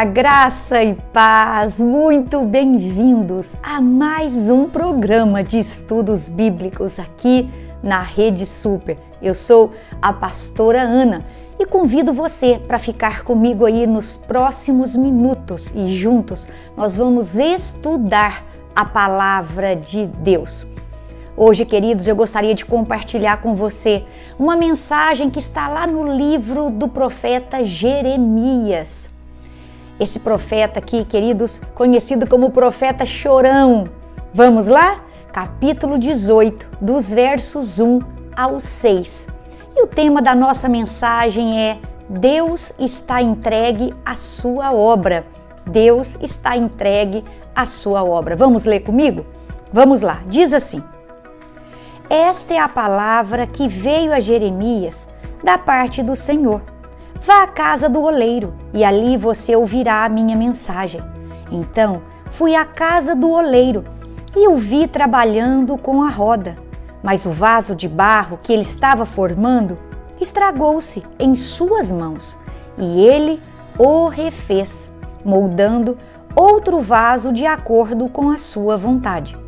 Olá, graça e paz, muito bem-vindos a mais um programa de estudos bíblicos aqui na Rede Super. Eu sou a pastora Ana e convido você para ficar comigo aí nos próximos minutos e juntos nós vamos estudar a palavra de Deus. Hoje, queridos, eu gostaria de compartilhar com você uma mensagem que está lá no livro do profeta Jeremias. Esse profeta aqui, queridos, conhecido como profeta chorão. Vamos lá? Capítulo 18, dos versos 1 ao 6. E o tema da nossa mensagem é: Deus está entregue à sua obra. Deus está entregue à sua obra. Vamos ler comigo? Vamos lá. Diz assim: Esta é a palavra que veio a Jeremias da parte do Senhor. Vá à casa do oleiro e ali você ouvirá a minha mensagem. Então fui à casa do oleiro e o vi trabalhando com a roda, mas o vaso de barro que ele estava formando estragou-se em suas mãos e ele o refez, moldando outro vaso de acordo com a sua vontade.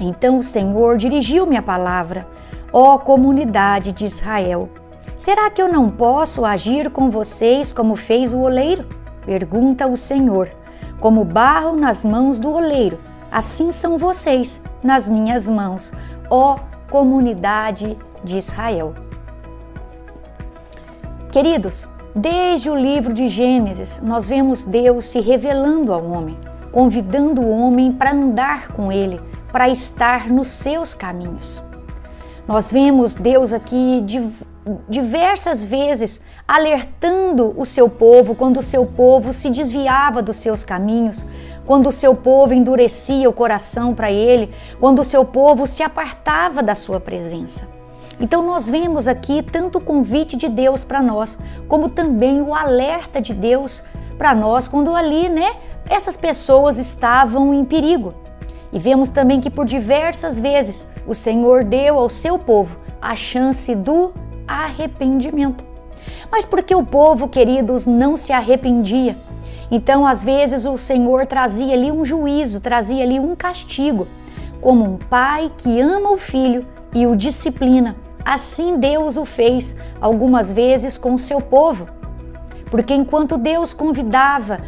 Então o Senhor dirigiu-me a palavra: ó comunidade de Israel, será que eu não posso agir com vocês como fez o oleiro? Pergunta o Senhor. Como barro nas mãos do oleiro, assim são vocês nas minhas mãos, ó comunidade de Israel. Queridos, desde o livro de Gênesis, nós vemos Deus se revelando ao homem, convidando o homem para andar com ele, para estar nos seus caminhos. Nós vemos Deus aqui diversas vezes alertando o seu povo quando o seu povo se desviava dos seus caminhos, quando o seu povo endurecia o coração para ele, quando o seu povo se apartava da sua presença. Então nós vemos aqui tanto o convite de Deus para nós, como também o alerta de Deus para nós quando ali, essas pessoas estavam em perigo. E vemos também que por diversas vezes o Senhor deu ao seu povo a chance do arrependimento. Mas porque o povo, queridos, não se arrependia, então às vezes o Senhor trazia ali um juízo, trazia ali um castigo, como um pai que ama o filho e o disciplina. Assim Deus o fez algumas vezes com o seu povo. Porque enquanto Deus convidava,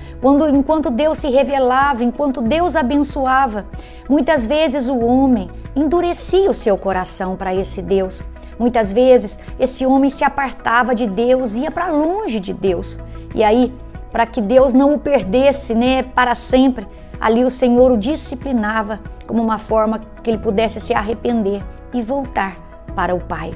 enquanto Deus se revelava, enquanto Deus abençoava, muitas vezes o homem endurecia o seu coração para esse Deus. Muitas vezes esse homem se apartava de Deus, ia para longe de Deus. E aí, para que Deus não o perdesse, para sempre, ali o Senhor o disciplinava como uma forma que ele pudesse se arrepender e voltar para o Pai.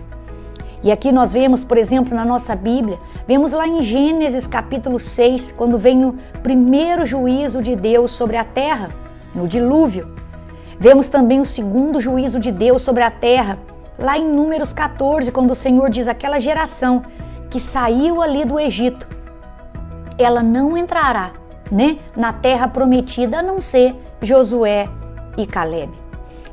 E aqui nós vemos, por exemplo, na nossa Bíblia, vemos lá em Gênesis capítulo 6, quando vem o primeiro juízo de Deus sobre a terra, no dilúvio. Vemos também o segundo juízo de Deus sobre a terra, lá em Números 14, quando o Senhor diz: aquela geração que saiu ali do Egito, ela não entrará, na terra prometida, a não ser Josué e Caleb.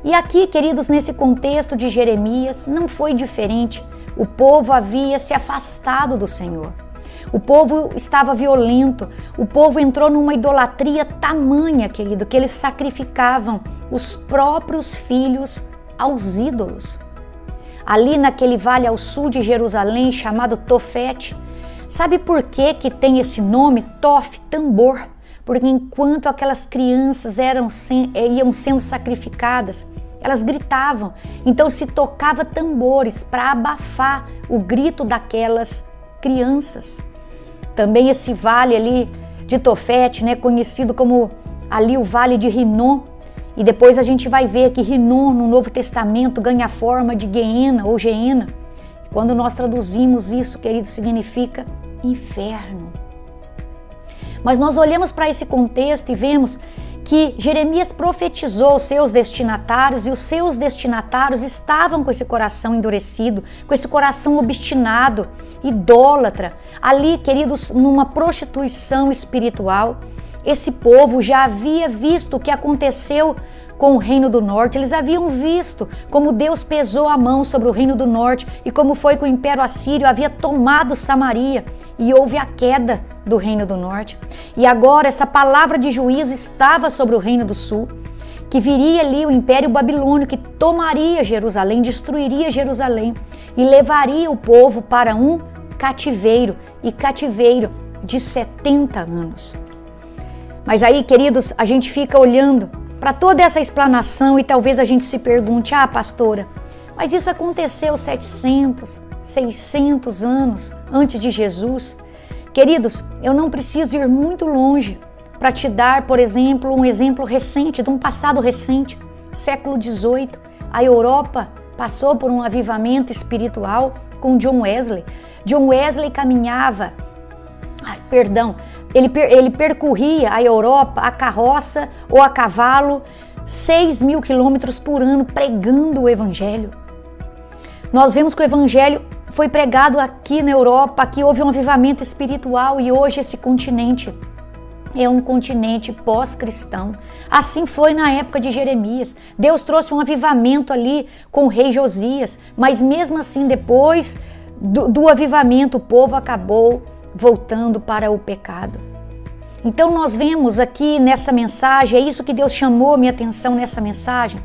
E aqui, queridos, nesse contexto de Jeremias, não foi diferente. O povo havia se afastado do Senhor. O povo estava violento. O povo entrou numa idolatria tamanha, querido, que eles sacrificavam os próprios filhos aos ídolos. Ali naquele vale ao sul de Jerusalém, chamado Tofete, sabe por que tem esse nome, Tof, tambor? Porque enquanto aquelas crianças iam sendo sacrificadas, elas gritavam, então se tocava tambores para abafar o grito daquelas crianças. Também esse vale ali de Tofete, conhecido como ali o Vale de Rinom, e depois a gente vai ver que Rinom no Novo Testamento ganha a forma de Guiena ou Geena. Quando nós traduzimos isso, querido, significa inferno. Mas nós olhamos para esse contexto e vemos que Jeremias profetizou aos seus destinatários e os seus destinatários estavam com esse coração endurecido, com esse coração obstinado, idólatra, ali, queridos, numa prostituição espiritual. Esse povo já havia visto o que aconteceu com o Reino do Norte, eles haviam visto como Deus pesou a mão sobre o Reino do Norte e como foi que o Império Assírio havia tomado Samaria. e houve a queda do Reino do Norte. E agora essa palavra de juízo estava sobre o Reino do Sul, que viria ali o Império Babilônio, que tomaria Jerusalém, destruiria Jerusalém e levaria o povo para um cativeiro, e cativeiro de 70 anos. Mas aí, queridos, a gente fica olhando para toda essa explanação e talvez a gente se pergunte: ah, pastora, mas isso aconteceu 700, 600 anos antes de Jesus. Queridos, eu não preciso ir muito longe para te dar, por exemplo, um exemplo recente, de um passado recente, século XVIII. A Europa passou por um avivamento espiritual com John Wesley. John Wesley caminhava, ele percorria a Europa a carroça ou a cavalo 6.000 quilômetros por ano pregando o Evangelho. Nós vemos que o Evangelho foi pregado aqui na Europa, aqui houve um avivamento espiritual e hoje esse continente é um continente pós-cristão. Assim foi na época de Jeremias. Deus trouxe um avivamento ali com o rei Josias, mas mesmo assim depois do avivamento o povo acabou voltando para o pecado. Então nós vemos aqui nessa mensagem, é isso que Deus chamou minha atenção nessa mensagem,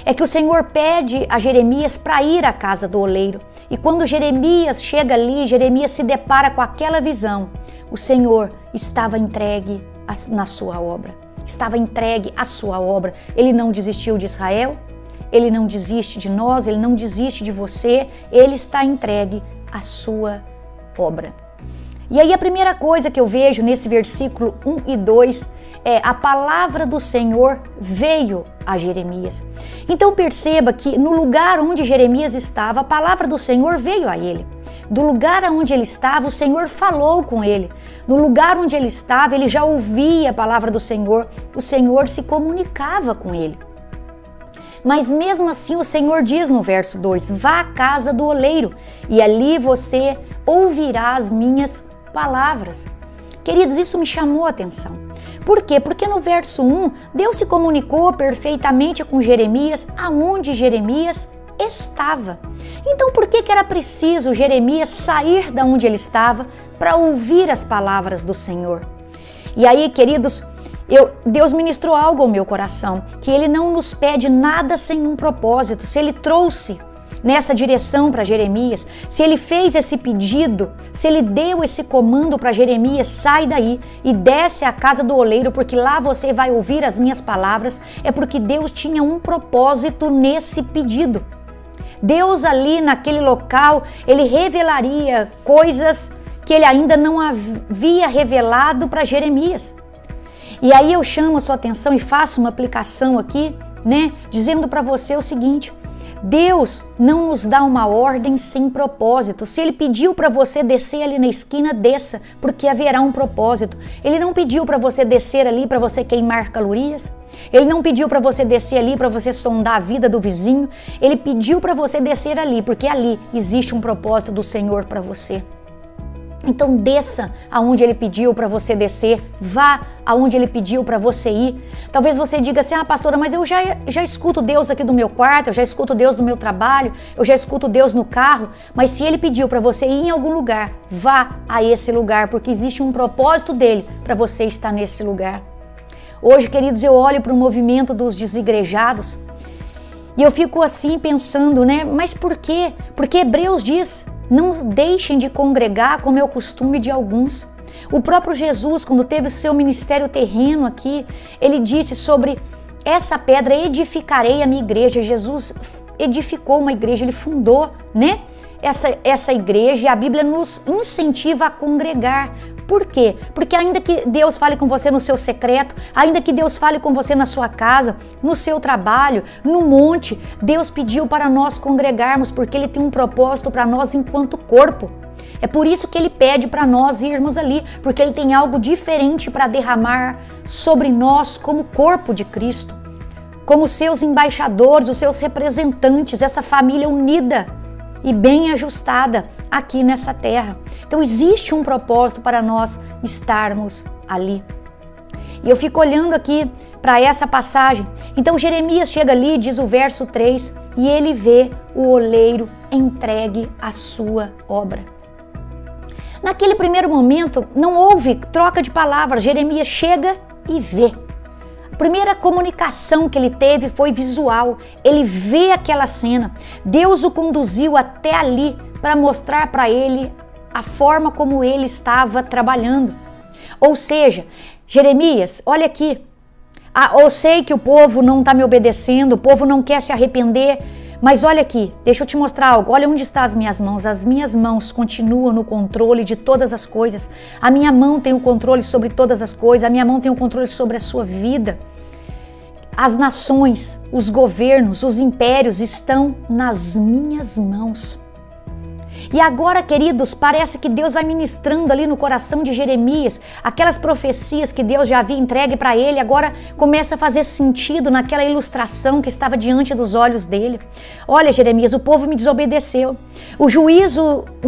é que o Senhor pede a Jeremias para ir à casa do oleiro. E quando Jeremias chega ali, Jeremias se depara com aquela visão. O Senhor estava entregue na sua obra. Estava entregue à sua obra. Ele não desistiu de Israel, Ele não desiste de nós, Ele não desiste de você. Ele está entregue à sua obra. E aí a primeira coisa que eu vejo nesse versículo 1 e 2 é: a palavra do Senhor veio a Jeremias. Então perceba que no lugar onde Jeremias estava, a palavra do Senhor veio a ele. Do lugar onde ele estava, o Senhor falou com ele. No lugar onde ele estava, ele já ouvia a palavra do Senhor. O Senhor se comunicava com ele. Mas mesmo assim o Senhor diz no verso 2: vá à casa do oleiro e ali você ouvirá as minhas palavras. Queridos, isso me chamou a atenção. Por quê? Porque no verso 1, Deus se comunicou perfeitamente com Jeremias aonde Jeremias estava. Então por que era preciso Jeremias sair da onde ele estava para ouvir as palavras do Senhor? E aí, queridos, Deus ministrou algo ao meu coração, que Ele não nos pede nada sem um propósito. Se Ele trouxe nessa direção para Jeremias, se Ele fez esse pedido, se Ele deu esse comando para Jeremias: sai daí e desce à casa do oleiro, porque lá você vai ouvir as minhas palavras, é porque Deus tinha um propósito nesse pedido. Deus ali naquele local, Ele revelaria coisas que Ele ainda não havia revelado para Jeremias. E aí eu chamo a sua atenção e faço uma aplicação aqui, dizendo para você o seguinte: Deus não nos dá uma ordem sem propósito. Se Ele pediu para você descer ali na esquina, desça, porque haverá um propósito. Ele não pediu para você descer ali para você queimar calorias. Ele não pediu para você descer ali para você sondar a vida do vizinho. Ele pediu para você descer ali, porque ali existe um propósito do Senhor para você. Então desça aonde Ele pediu para você descer, vá aonde Ele pediu para você ir. Talvez você diga assim: ah, pastora, mas eu já escuto Deus aqui do meu quarto, eu já escuto Deus no meu trabalho, eu já escuto Deus no carro. Mas se Ele pediu para você ir em algum lugar, vá a esse lugar, porque existe um propósito dEle para você estar nesse lugar. Hoje, queridos, eu olho para o movimento dos desigrejados e eu fico assim pensando, mas por quê? Porque Hebreus diz: não deixem de congregar como é o costume de alguns. O próprio Jesus, quando teve o seu ministério terreno aqui, Ele disse sobre essa pedra edificarei a minha igreja. Jesus edificou uma igreja, Ele fundou, essa igreja, e a Bíblia nos incentiva a congregar. Por quê? Porque ainda que Deus fale com você no seu secreto, ainda que Deus fale com você na sua casa, no seu trabalho, no monte, Deus pediu para nós congregarmos, porque Ele tem um propósito para nós enquanto corpo. É por isso que Ele pede para nós irmos ali, porque Ele tem algo diferente para derramar sobre nós como corpo de Cristo, como seus embaixadores, os seus representantes, essa família unida e bem ajustada aqui nessa terra. Então existe um propósito para nós estarmos ali. E eu fico olhando aqui para essa passagem. Então Jeremias chega ali, diz o verso 3, e ele vê o oleiro entregue à sua obra. Naquele primeiro momento, não houve troca de palavras. Jeremias chega e vê. A primeira comunicação que ele teve foi visual. Ele vê aquela cena. Deus o conduziu até ali para mostrar para ele a forma como ele estava trabalhando. Ou seja, Jeremias, olha aqui. Eu sei que o povo não está me obedecendo, o povo não quer se arrepender, mas olha aqui, deixa eu te mostrar algo. Olha onde estão as minhas mãos. As minhas mãos continuam no controle de todas as coisas. A minha mão tem o controle sobre todas as coisas. A minha mão tem o controle sobre a sua vida. As nações, os governos, os impérios estão nas minhas mãos. E agora, queridos, parece que Deus vai ministrando ali no coração de Jeremias, aquelas profecias que Deus já havia entregue para ele, agora começa a fazer sentido naquela ilustração que estava diante dos olhos dele. Olha, Jeremias, o povo me desobedeceu. O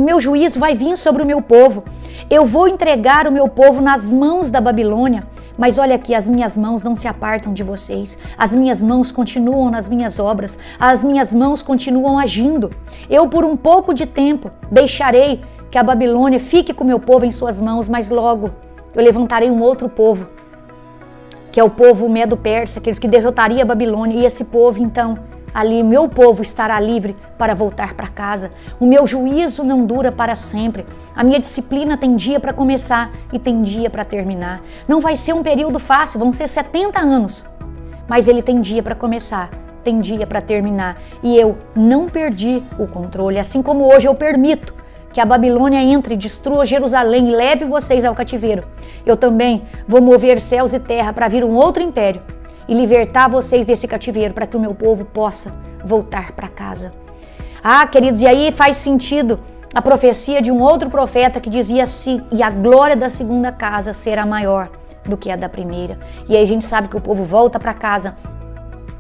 meu juízo vai vir sobre o meu povo. Eu vou entregar o meu povo nas mãos da Babilônia. Mas olha aqui, as minhas mãos não se apartam de vocês. As minhas mãos continuam nas minhas obras. As minhas mãos continuam agindo. Eu, por um pouco de tempo, deixarei que a Babilônia fique com o meu povo em suas mãos, mas logo eu levantarei um outro povo, que é o povo Medo-Persa, aqueles que derrotaria a Babilônia. E esse povo, então, ali, meu povo estará livre para voltar para casa. O meu juízo não dura para sempre. A minha disciplina tem dia para começar e tem dia para terminar. Não vai ser um período fácil, vão ser 70 anos. Mas ele tem dia para começar, tem dia para terminar. E eu não perdi o controle, assim como hoje eu permito que a Babilônia entre, destrua Jerusalém e leve vocês ao cativeiro. Eu também vou mover céus e terra para vir um outro império e libertar vocês desse cativeiro para que o meu povo possa voltar para casa. Ah, queridos, e aí faz sentido a profecia de um outro profeta que dizia assim: e a glória da segunda casa será maior do que a da primeira. E aí a gente sabe que o povo volta para casa.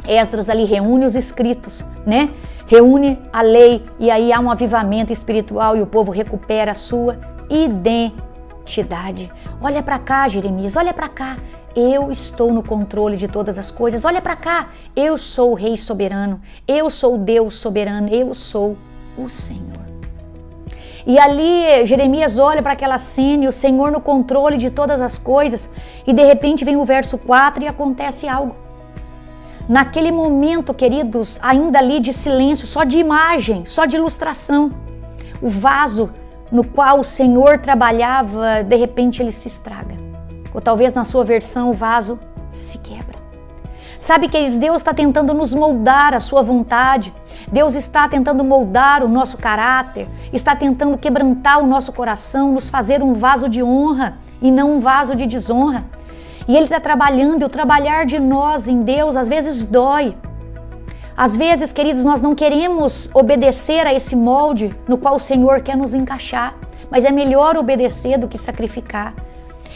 Esdras ali reúne os escritos, né? Reúne a lei e aí há um avivamento espiritual e o povo recupera a sua identidade. Olha para cá, Jeremias, olha para cá. Eu estou no controle de todas as coisas. Olha para cá. Eu sou o Rei soberano. Eu sou o Deus soberano. Eu sou o Senhor. E ali Jeremias olha para aquela cena e o Senhor no controle de todas as coisas. E de repente vem o verso 4 e acontece algo. Naquele momento, queridos, ainda ali de silêncio, só de imagem, só de ilustração, o vaso no qual o Senhor trabalhava, de repente ele se estraga. Ou talvez na sua versão o vaso se quebra. Sabe, queridos, Deus está tentando nos moldar a sua vontade. Deus está tentando moldar o nosso caráter, está tentando quebrantar o nosso coração, nos fazer um vaso de honra e não um vaso de desonra. E Ele está trabalhando, e o trabalhar de nós em Deus às vezes dói. Às vezes, queridos, nós não queremos obedecer a esse molde no qual o Senhor quer nos encaixar, mas é melhor obedecer do que sacrificar.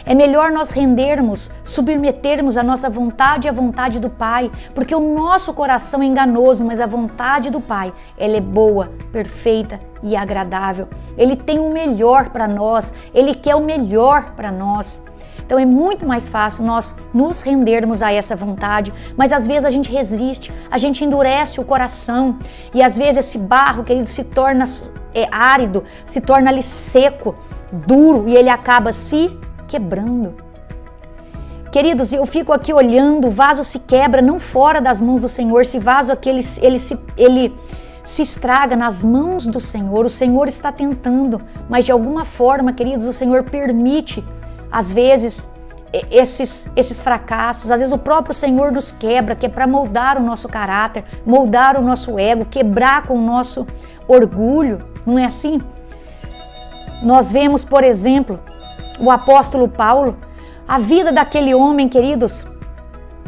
É melhor nós rendermos, submetermos a nossa vontade à vontade do Pai, porque o nosso coração é enganoso, mas a vontade do Pai, ela é boa, perfeita e agradável. Ele tem o melhor para nós, Ele quer o melhor para nós. Então é muito mais fácil nós nos rendermos a essa vontade, mas às vezes a gente resiste, a gente endurece o coração e às vezes esse barro, querido, se torna árido, se torna ali seco, duro e ele acaba se quebrando. Queridos, eu fico aqui olhando, o vaso se quebra, não fora das mãos do Senhor, esse vaso aqui ele se estraga nas mãos do Senhor. O Senhor está tentando, mas de alguma forma, queridos, o Senhor permite, às vezes, esses fracassos. Às vezes o próprio Senhor nos quebra, que é para moldar o nosso caráter, moldar o nosso ego, quebrar com o nosso orgulho, não é assim? Nós vemos, por exemplo, o apóstolo Paulo, a vida daquele homem, queridos,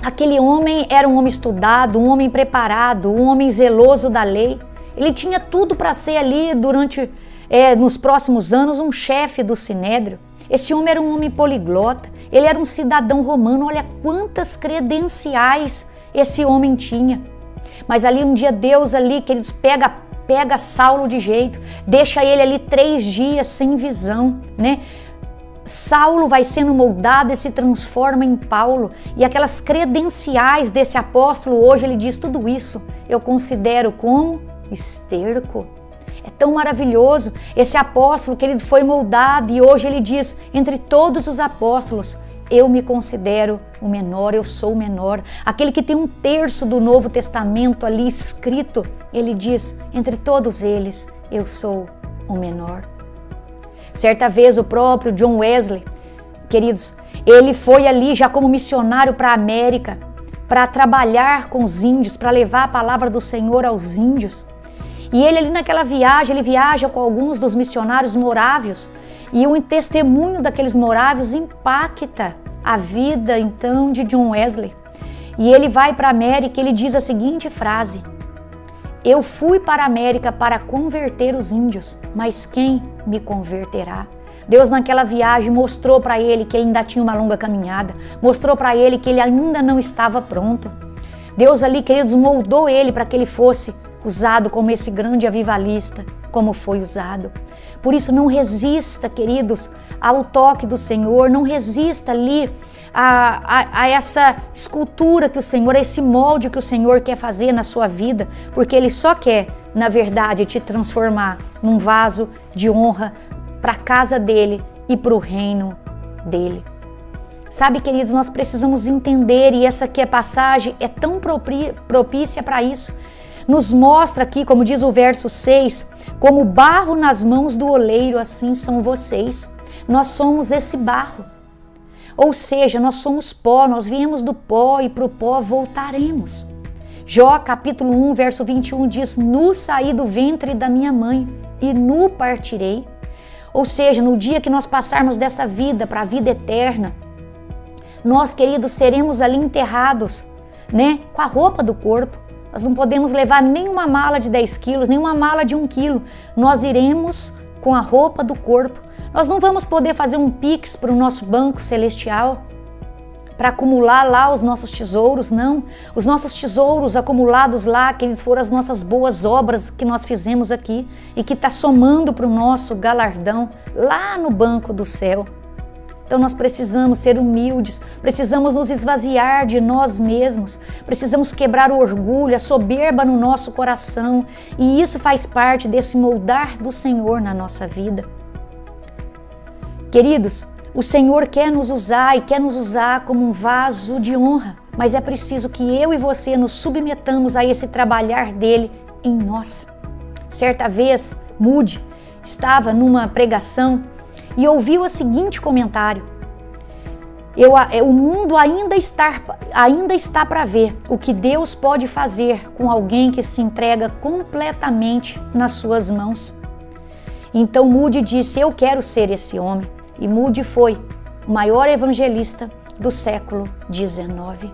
aquele homem era um homem estudado, um homem preparado, um homem zeloso da lei. Ele tinha tudo para ser ali nos próximos anos um chefe do Sinédrio. Esse homem era um homem poliglota, ele era um cidadão romano, olha quantas credenciais esse homem tinha. Mas ali um dia Deus ali, queridos, pega Saulo de jeito, deixa ele ali 3 dias sem visão, né? Saulo vai sendo moldado e se transforma em Paulo. E aquelas credenciais desse apóstolo, hoje ele diz: tudo isso eu considero como esterco. É tão maravilhoso. Esse apóstolo, querido, foi moldado e hoje ele diz, entre todos os apóstolos, eu me considero o menor, eu sou o menor. Aquele que tem 1/3 do Novo Testamento ali escrito, ele diz, entre todos eles, eu sou o menor. Certa vez o próprio John Wesley, queridos, ele foi ali já como missionário para a América, para trabalhar com os índios, para levar a palavra do Senhor aos índios. E ele ali naquela viagem, ele viaja com alguns dos missionários morávios e o testemunho daqueles morávios impacta a vida então de John Wesley. E ele vai para a América e ele diz a seguinte frase: eu fui para a América para converter os índios, mas quem me converterá? Deus naquela viagem mostrou para ele que ele ainda tinha uma longa caminhada, mostrou para ele que ele ainda não estava pronto. Deus ali, queridos, moldou ele para que ele fosse usado como esse grande avivalista, como foi usado. Por isso não resista, queridos, ao toque do Senhor, não resista ali a essa escultura que o Senhor, a esse molde que o Senhor quer fazer na sua vida, porque Ele só quer, na verdade, te transformar num vaso de honra para a casa dEle e para o reino dEle. Sabe, queridos, nós precisamos entender, e essa aqui a passagem é tão propícia para isso. Nos mostra aqui, como diz o verso 6, como barro nas mãos do oleiro, assim são vocês. Nós somos esse barro. Ou seja, nós somos pó, nós viemos do pó e para o pó voltaremos. Jó capítulo 1, verso 21 diz, nu saí do ventre da minha mãe e nu partirei. Ou seja, no dia que nós passarmos dessa vida para a vida eterna, nós, queridos, seremos ali enterrados, né, com a roupa do corpo. Nós não podemos levar nenhuma mala de 10 quilos, nenhuma mala de 1 quilo. Nós iremos com a roupa do corpo. Nós não vamos poder fazer um pix para o nosso banco celestial, para acumular lá os nossos tesouros, não. Os nossos tesouros acumulados lá, que eles foram as nossas boas obras que nós fizemos aqui e que está somando para o nosso galardão lá no banco do céu. Então nós precisamos ser humildes, precisamos nos esvaziar de nós mesmos, precisamos quebrar o orgulho, a soberba no nosso coração, e isso faz parte desse moldar do Senhor na nossa vida. Queridos, o Senhor quer nos usar e quer nos usar como um vaso de honra, mas é preciso que eu e você nos submetamos a esse trabalhar dele em nós. Certa vez, Moody estava numa pregação e ouviu o seguinte comentário: o mundo ainda está para ver o que Deus pode fazer com alguém que se entrega completamente nas suas mãos. Então Moody disse, eu quero ser esse homem. E Moody foi o maior evangelista do século XIX.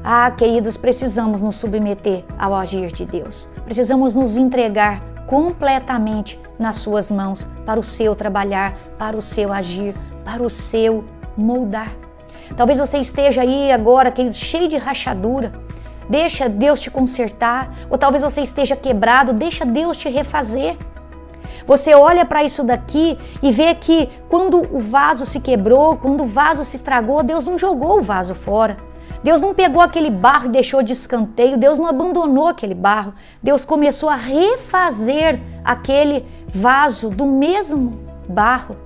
Ah, queridos, precisamos nos submeter ao agir de Deus. Precisamos nos entregar completamente nas suas mãos para o seu trabalhar, para o seu agir, para o seu moldar. Talvez você esteja aí agora, querido, cheio de rachadura. Deixa Deus te consertar. Ou talvez você esteja quebrado. Deixa Deus te refazer. Você olha para isso daqui e vê que quando o vaso se quebrou, quando o vaso se estragou, Deus não jogou o vaso fora. Deus não pegou aquele barro e deixou de escanteio, Deus não abandonou aquele barro. Deus começou a refazer aquele vaso do mesmo barro.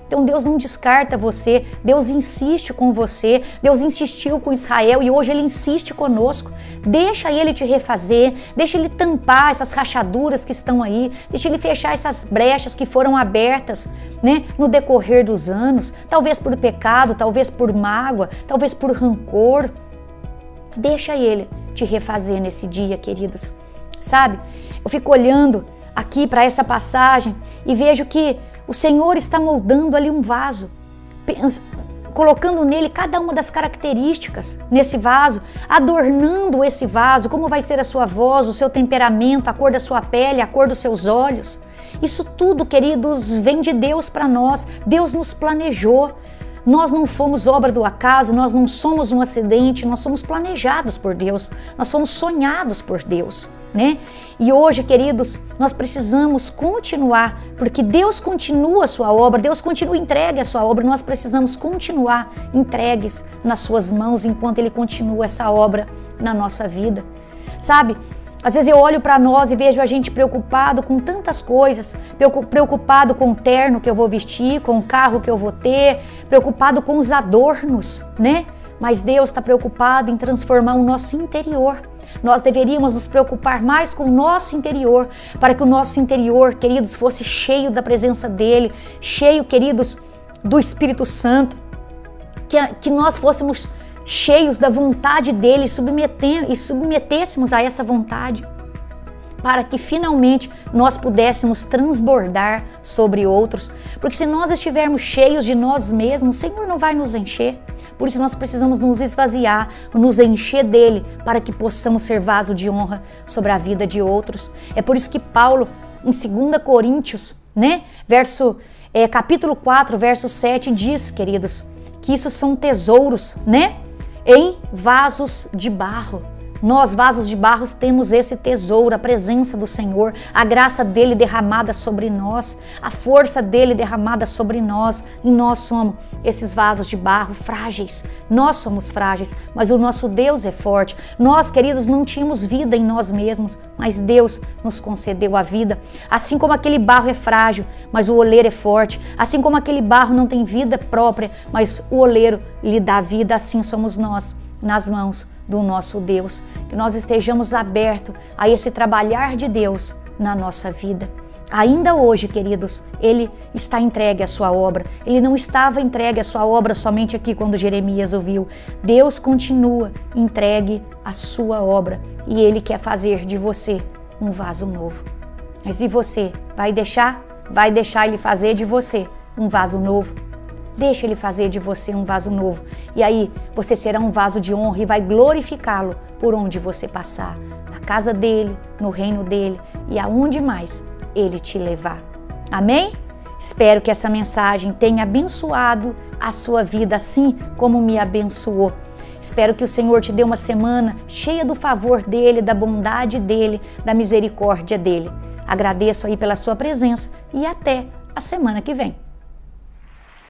Então Deus não descarta você, Deus insiste com você, Deus insistiu com Israel e hoje Ele insiste conosco. Deixa Ele te refazer, deixa Ele tampar essas rachaduras que estão aí, deixa Ele fechar essas brechas que foram abertas, né, no decorrer dos anos, talvez por pecado, talvez por mágoa, talvez por rancor. Deixa Ele te refazer nesse dia, queridos. Sabe, eu fico olhando aqui para essa passagem e vejo que o Senhor está moldando ali um vaso, colocando nele cada uma das características nesse vaso, adornando esse vaso, como vai ser a sua voz, o seu temperamento, a cor da sua pele, a cor dos seus olhos. Isso tudo, queridos, vem de Deus para nós. Deus nos planejou. Nós não fomos obra do acaso, nós não somos um acidente, nós somos planejados por Deus, nós somos sonhados por Deus, né? E hoje, queridos, nós precisamos continuar, porque Deus continua a sua obra, Deus continua entregue a sua obra, nós precisamos continuar entregues nas suas mãos enquanto Ele continua essa obra na nossa vida. Sabe, Às vezes eu olho para nós e vejo a gente preocupado com tantas coisas, preocupado com o terno que eu vou vestir, com o carro que eu vou ter, preocupado com os adornos, né? Mas Deus está preocupado em transformar o nosso interior. Nós deveríamos nos preocupar mais com o nosso interior, para que o nosso interior, queridos, fosse cheio da presença dEle, cheio, queridos, do Espírito Santo, que nós fôssemos cheios da vontade dEle e submetêssemos a essa vontade, para que finalmente nós pudéssemos transbordar sobre outros, porque se nós estivermos cheios de nós mesmos, o Senhor não vai nos encher. Por isso nós precisamos nos esvaziar, nos encher dele, para que possamos ser vaso de honra sobre a vida de outros. É por isso que Paulo, em 2 Coríntios, né, capítulo 4, verso 7, diz, queridos, que isso são tesouros, né, em vasos de barro. Nós, vasos de barro, temos esse tesouro, a presença do Senhor, a graça dele derramada sobre nós, a força dele derramada sobre nós, e nós somos esses vasos de barro frágeis. Nós somos frágeis, mas o nosso Deus é forte. Nós, queridos, não tínhamos vida em nós mesmos, mas Deus nos concedeu a vida. Assim como aquele barro é frágil, mas o oleiro é forte. Assim como aquele barro não tem vida própria, mas o oleiro lhe dá vida, assim somos nós, nas mãos do nosso Deus, que nós estejamos abertos a esse trabalhar de Deus na nossa vida. Ainda hoje, queridos, Ele está entregue à sua obra. Ele não estava entregue à sua obra somente aqui quando Jeremias ouviu. Deus continua entregue à sua obra e Ele quer fazer de você um vaso novo. Mas e você? Vai deixar Ele fazer de você um vaso novo? Deixa Ele fazer de você um vaso novo. E aí você será um vaso de honra e vai glorificá-lo por onde você passar. Na casa dEle, no reino dEle e aonde mais Ele te levar. Amém? Espero que essa mensagem tenha abençoado a sua vida assim como me abençoou. Espero que o Senhor te dê uma semana cheia do favor dEle, da bondade dEle, da misericórdia dEle. Agradeço aí pela sua presença e até a semana que vem.